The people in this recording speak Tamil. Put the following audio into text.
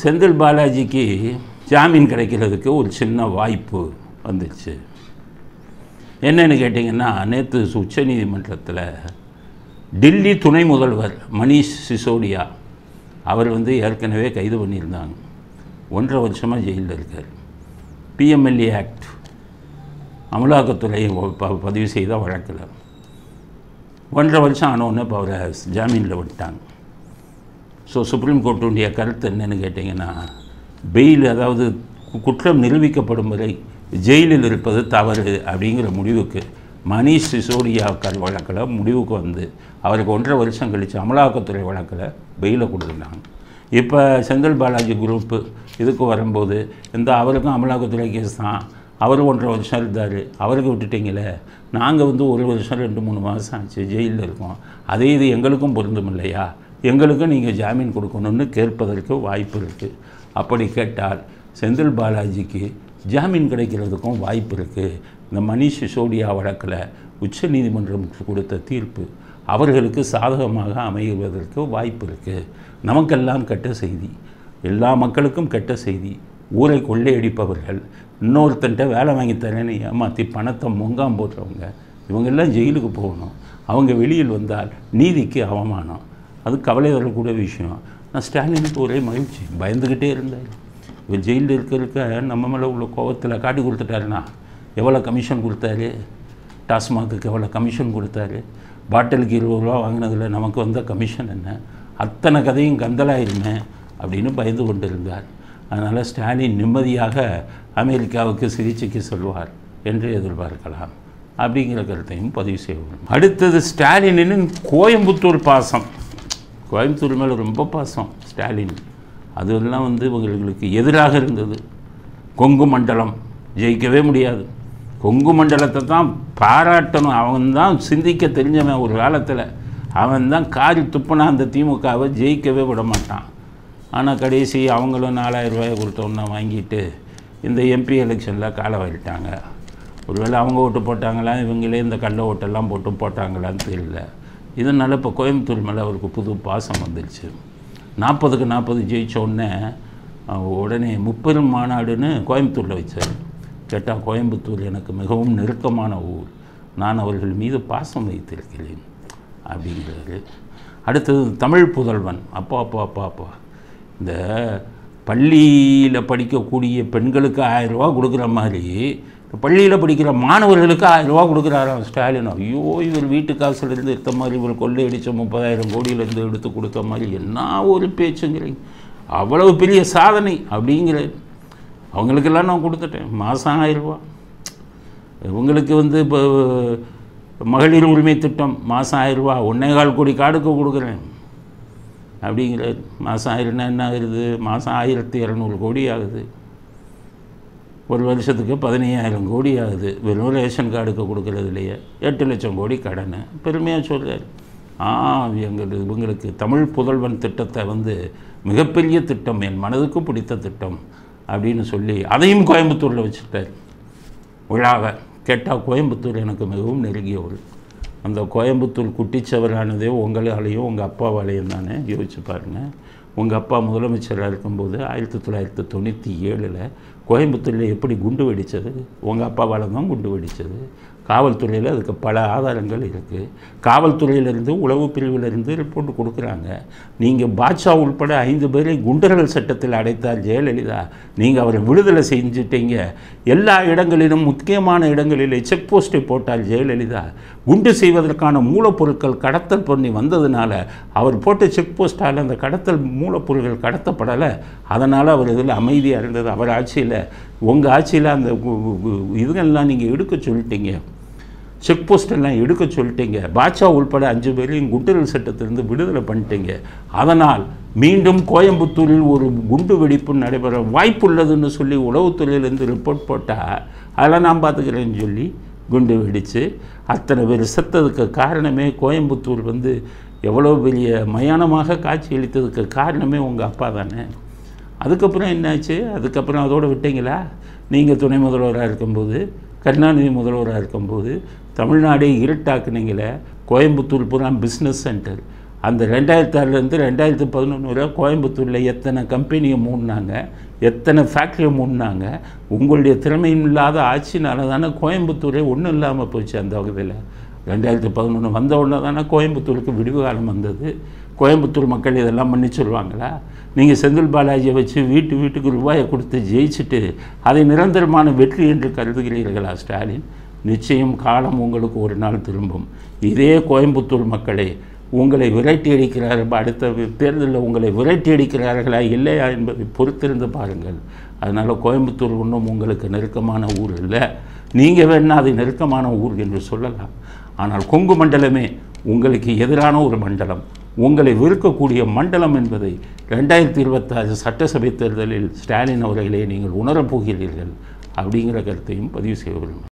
செந்தில் பாலாஜிக்கு ஜாமீன் கிடைக்கிறதுக்கு ஒரு சின்ன வாய்ப்பு வந்துச்சு. என்னென்னு கேட்டிங்கன்னா, நேற்று உச்சநீதிமன்றத்தில் டில்லி துணை முதல்வர் மணீஷ் சிசோடியா அவர் ஏற்கனவே கைது பண்ணியிருந்தாங்க. 1.5 வருஷமாக ஜெயிலில் இருக்கார். பிஎம்எல்ஏ ஆக்ட் அமலாக்கத்துறை பதிவு செய்த வழக்கில் 1.5 வருஷம் ஆனோன்னு இப்போ அவரை ஜாமீனில் விட்டாங்க. ஸோ சுப்ரீம் கோர்ட்டுடைய கருத்து என்னென்னு கேட்டிங்கன்னா, பெயில், அதாவது குற்றம் நிரூபிக்கப்படும் வரை ஜெயிலில் இருப்பது தவறு அப்படிங்கிற முடிவுக்கு மணீஷ் சிசோடியா வழக்கில் முடிவுக்கு அவருக்கு 1.5 வருஷம் கழித்து அமலாக்கத்துறை வழக்கில் பெயிலை கொடுத்துருந்தாங்க. இப்போ செந்தில் பாலாஜி குரூப்பு இதுக்கு வரும்போது அவருக்கும் அமலாக்கத்துறை கேஸ் தான், அவர் 1.5 வருஷம் இருந்தார், அவருக்கு விட்டுட்டிங்களே, நாங்கள் 1 வருஷம் 2-3 மாதம் ஆச்சு ஜெயிலில் இருக்கோம், அதே இது எங்களுக்கும் பொருந்தும் இல்லையா, எங்களுக்கும் நீங்கள் ஜாமீன் கொடுக்கணும்னு கேட்பதற்கு வாய்ப்பு இருக்குது. அப்படி கேட்டால் செந்தில் பாலாஜிக்கு ஜாமீன் கிடைக்கிறதுக்கும் வாய்ப்பு இருக்குது. இந்த மணீஷ் சிசோடியா வழக்கில் உச்சநீதிமன்றம் கொடுத்த தீர்ப்பு அவர்களுக்கு சாதகமாக அமைவதற்கு வாய்ப்பு இருக்குது. நமக்கெல்லாம் கெட்ட செய்தி, எல்லா மக்களுக்கும் கெட்ட செய்தி. ஊரை கொள்ளையடிப்பவர்கள், இன்னொருத்தன்ட்ட வேலை வாங்கித்தரேன்னு ஏமாற்றி பணத்தை மொங்காம் போடுறவங்க, இவங்கெல்லாம் ஜெயிலுக்கு போகணும். அவங்க வெளியில் வந்தால் நீதிக்கு அவமானம். அது கவலை தரக்கூடிய விஷயம். நான் ஸ்டாலினுக்கு ஒரே மகிழ்ச்சி, பயந்துக்கிட்டே இருந்தேன். இவர் ஜெயிலில் இருக்க நம்ம மேலே உள்ள கோபத்தில் காட்டி கொடுத்துட்டாருன்னா, எவ்வளோ கமிஷன் கொடுத்தாரு, டாஸ்மாகுக்கு எவ்வளோ கமிஷன் கொடுத்தாரு, பாட்டிலுக்கு 20 ரூபா வாங்கினதில் நமக்கு வந்த கமிஷன் என்ன, அத்தனை கதையும் கந்தலாயிருமே அப்படின்னு பயந்து கொண்டு இருந்தார். அதனால் ஸ்டாலின் நிம்மதியாக அமெரிக்காவுக்கு சிகிச்சைக்கு செல்வார் என்று எதிர்பார்க்கலாம் அப்படிங்கிற கருத்தையும் பதிவு செய்வோம். அடுத்தது ஸ்டாலினின் கோயம்புத்தூர் பாசம். கோயம்புத்தூர் மேலே ரொம்ப பாசம் ஸ்டாலின். அதெல்லாம் இவங்களுக்கு எதிராக இருந்தது. கொங்கு மண்டலம் ஜெயிக்கவே முடியாது, கொங்கு மண்டலத்தை தான் பாராட்டணும். அவன் தான் சிந்திக்க தெரிஞ்சவன். ஒரு காலத்தில் அவன் தான் காரி துப்புனா அந்த திமுகவை ஜெயிக்கவே விட மாட்டான். ஆனால் கடைசி அவங்களும் 4000 ரூபாயை கொடுத்தோன்னா வாங்கிட்டு இந்த எம்பி எலெக்ஷனில் காலை வாங்கிட்டாங்க. ஒருவேளை அவங்க ஓட்டு போட்டாங்களா, இவங்களே இந்த கள்ள ஓட்டெல்லாம் போட்டாங்களான்னு தெரியல. இதனால் இப்போ கோயம்புத்தூர் மேலே அவருக்கு புது பாசம் வந்துடுச்சு. 40க்கு 40 ஜெயித்தோடனே உடனே முப்பெரும் மாநாடுன்னு கோயம்புத்தூரில் வச்சார். கேட்டால் கோயம்புத்தூர் எனக்கு மிகவும் நெருக்கமான ஊர், நான் அவர்கள் மீது பாசம் வைத்திருக்கிறேன் அப்படிங்கிறாரு. அடுத்தது தமிழ் புதல்வன். அப்பா இந்த பள்ளியில் படிக்கக்கூடிய பெண்களுக்கு 1000 ரூபா கொடுக்குற மாதிரி பள்ளியில் படிக்கிற மாணவர்களுக்கு 1000 ரூபா கொடுக்குறாராம் ஸ்டாலின். ஐயோ, இவர் வீட்டு காசுலேருந்து எடுத்த மாதிரி, இவர் கொள்ளையடித்த 30,000 கோடியிலேருந்து எடுத்து கொடுத்த மாதிரி என்ன ஒரு பேச்சுங்கிறீங்க, அவ்வளவு பெரிய சாதனை அப்படிங்கிற. அவங்களுக்கெல்லாம் நான் கொடுத்துட்டேன் மாதம் 1000 ரூபா. இவங்களுக்கு இப்போ மகளிர் உரிமை திட்டம் மாதம் 1000 ரூபா, 1.25 கோடி கார்டுக்கு கொடுக்குறேன் அப்படிங்கிற. மாதம் 1000னா என்ன ஆகுது, மாதம் 1200 கோடி ஆகுது. ஒரு வருஷத்துக்கு 15,000 கோடி ஆகுது. வெறும் ரேஷன் கார்டுக்கு கொடுக்குறது இல்லையே, 8 லட்சம் கோடி கடன். பெருமையாக சொல்கிறார். இவங்களுக்கு தமிழ் புதல்வன் திட்டத்தை மிகப்பெரிய திட்டம், என் மனதுக்கு பிடித்த திட்டம் அப்படின்னு சொல்லி அதையும் கோயம்புத்தூரில் வச்சுட்டார் விழாவை. கேட்டால் கோயம்புத்தூர் எனக்கு மிகவும் நெருங்கிய ஒரு, அந்த கோயம்புத்தூர் குட்டிச்சவரானதே உங்களாலேயும் உங்கள் அப்பாவாலேயும் தானே. யோசிச்சு பாருங்கள். உங்கள் அப்பா முதலமைச்சராக இருக்கும்போது 1997 கோயம்புத்தூரில் எப்படி குண்டு வெடித்தது, உங்கள் அப்பாவால் தான் குண்டு வெடித்தது. காவல்துறையில் அதுக்கு பல ஆதாரங்கள் இருக்குது. காவல்துறையிலேருந்து உளவு பிரிவிலிருந்து ரிப்போர்ட் கொடுக்குறாங்க. நீங்கள் பாட்ஷா உள்பட 5 பேரை குண்டர்கள் சட்டத்தில் அடைத்தார் ஜெயலலிதா, நீங்கள் அவரை விடுதலை செஞ்சுட்டீங்க. எல்லா இடங்களிலும் முக்கியமான இடங்களில் செக் போஸ்ட்டை போட்டால் ஜெயலலிதா. குண்டு செய்வதற்கான மூலப்பொருட்கள் கடத்தல் பண்ணி வந்ததுனால அவர் போட்ட செக் போஸ்ட்டால் அந்த கடத்தல் மூலப்பொருட்கள் கடத்தப்படலை. அதனால் அவர் இதில் அமைதியாக இருந்தது. அவர் ஆட்சியில், உங்கள் ஆட்சியில் அந்த இதுகள்லாம் நீங்கள் எடுக்க சொல்லிட்டீங்க, செக் போஸ்டெல்லாம் எடுக்க சொல்லிட்டீங்க. பாட்ஷா உள்பட 5 பேரையும் குண்டர்கள் சட்டத்திலிருந்து விடுதலை பண்ணிட்டீங்க. அதனால் மீண்டும் கோயம்புத்தூரில் ஒரு குண்டு வெடிப்பு நடைபெற வாய்ப்புள்ளதுன்னு சொல்லி உளவுத்துறையிலேருந்து ரிப்போர்ட் போட்டால் அதெல்லாம் நான் பார்த்துக்கிறேன்னு சொல்லி குண்டு வெடித்து அத்தனை பேர் செத்ததுக்கு காரணமே கோயம்புத்தூர் எவ்வளோ பெரிய மயானமாக காட்சியளித்ததுக்கு காரணமே உங்கள் அப்பா தானே. அதுக்கப்புறம் என்னாச்சு? அதுக்கப்புறம் அதோடு விட்டீங்களா? நீங்கள் துணை முதல்வராக இருக்கும்போது, கருணாநிதி முதல்வராக இருக்கும்போது தமிழ்நாடே இருட்டாக்குனீங்களே. கோயம்புத்தூர் பூரா பிஸ்னஸ் சென்டர், அந்த 2006லேருந்து 2011 வரை கோயம்புத்தூரில் எத்தனை கம்பெனியை மூடினாங்க, எத்தனை ஃபேக்ட்ரியை மூடினாங்க. உங்களுடைய திறமையும் இல்லாத ஆட்சினால தானே கோயம்புத்தூரே ஒன்றும் இல்லாமல் போச்சு. அந்த வகையில் 2011 வந்த உடனே தானே கோயம்புத்தூருக்கு விடிவு காலம் வந்தது. கோயம்புத்தூர் மக்கள் இதெல்லாம் பண்ணி சொல்லுவாங்களா? நீங்கள் செந்தில் பாலாஜியை வச்சு வீட்டுக்கு ரூபாயை கொடுத்து ஜெயிச்சுட்டு அதை நிரந்தரமான வெற்றி என்று கருதுகிறீர்களா ஸ்டாலின்? நிச்சயம் காலம் உங்களுக்கு ஒரு நாள் திரும்பும். இதே கோயம்புத்தூர் மக்களே உங்களை விரட்டி அடிக்கிறார்கள். அடுத்த தேர்தலில் உங்களை விரட்டி அடிக்கிறார்களா இல்லையா என்பதை பொறுத்திருந்து பாருங்கள். அதனால் கோயம்புத்தூர் ஒன்றும் உங்களுக்கு நெருக்கமான ஊர் இல்லை. நீங்கள் வேணால் அதை நெருக்கமான ஊர் என்று சொல்லலாம். ஆனால் கொங்கு மண்டலமே உங்களுக்கு எதிரான ஒரு மண்டலம், உங்களை வெறுக்கக்கூடிய மண்டலம் என்பதை 2026 சட்டசபை தேர்தலில் ஸ்டாலின் அவர்களே நீங்கள் உணரப்போகிறீர்கள் அப்படிங்கிற கருத்தையும் பதிவு செய்ய விரும்புகிறேன்.